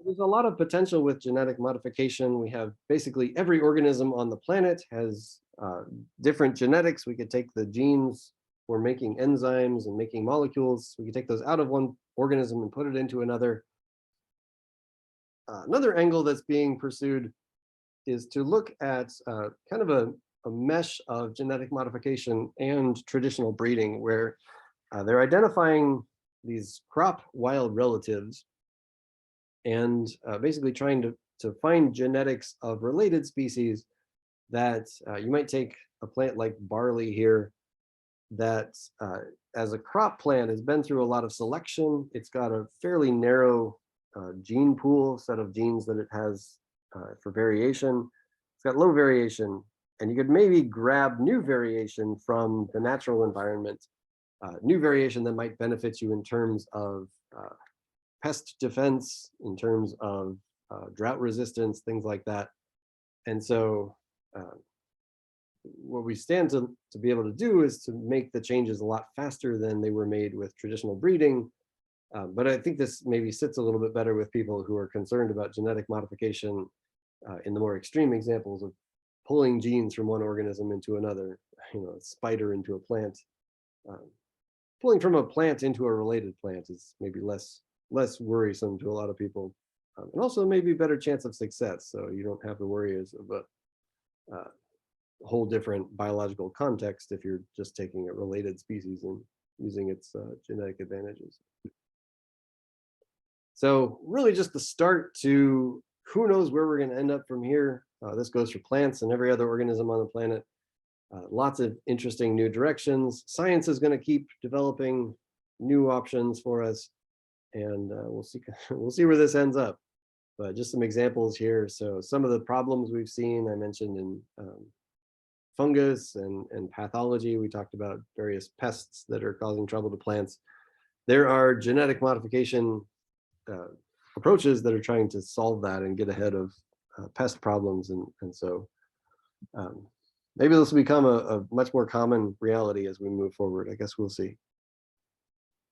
there's a lot of potential with genetic modification. We have basically every organism on the planet has different genetics. We could take the genes for making enzymes and making molecules. We could take those out of one organism and put it into another. Another angle that's being pursued is to look at kind of a mesh of genetic modification and traditional breeding, where they're identifying these crop wild relatives and basically trying to find genetics of related species that you might take a plant like barley here that as a crop plant has been through a lot of selection. It's got a fairly narrow gene pool, set of genes that it has for variation. It's got low variation, and you could maybe grab new variation from the natural environment, new variation that might benefit you in terms of pest defense, in terms of drought resistance, things like that. And so what we stand to be able to do is to make the changes a lot faster than they were made with traditional breeding. But I think this maybe sits a little bit better with people who are concerned about genetic modification in the more extreme examples of pulling genes from one organism into another, a spider into a plant. Pulling from a plant into a related plant is maybe less worrisome to a lot of people, and also maybe better chance of success. So you don't have to worry as of a whole different biological context if you're just taking a related species and using its genetic advantages. So really just the start to who knows where we're going to end up from here. This goes for plants and every other organism on the planet. Lots of interesting new directions. Science is going to keep developing new options for us, and we'll see where this ends up. But just some examples here. So some of the problems we've seen, I mentioned in fungus and pathology. We talked about various pests that are causing trouble to plants. There are genetic modification approaches that are trying to solve that and get ahead of pest problems. And so maybe this will become a much more common reality as we move forward. I guess we'll see.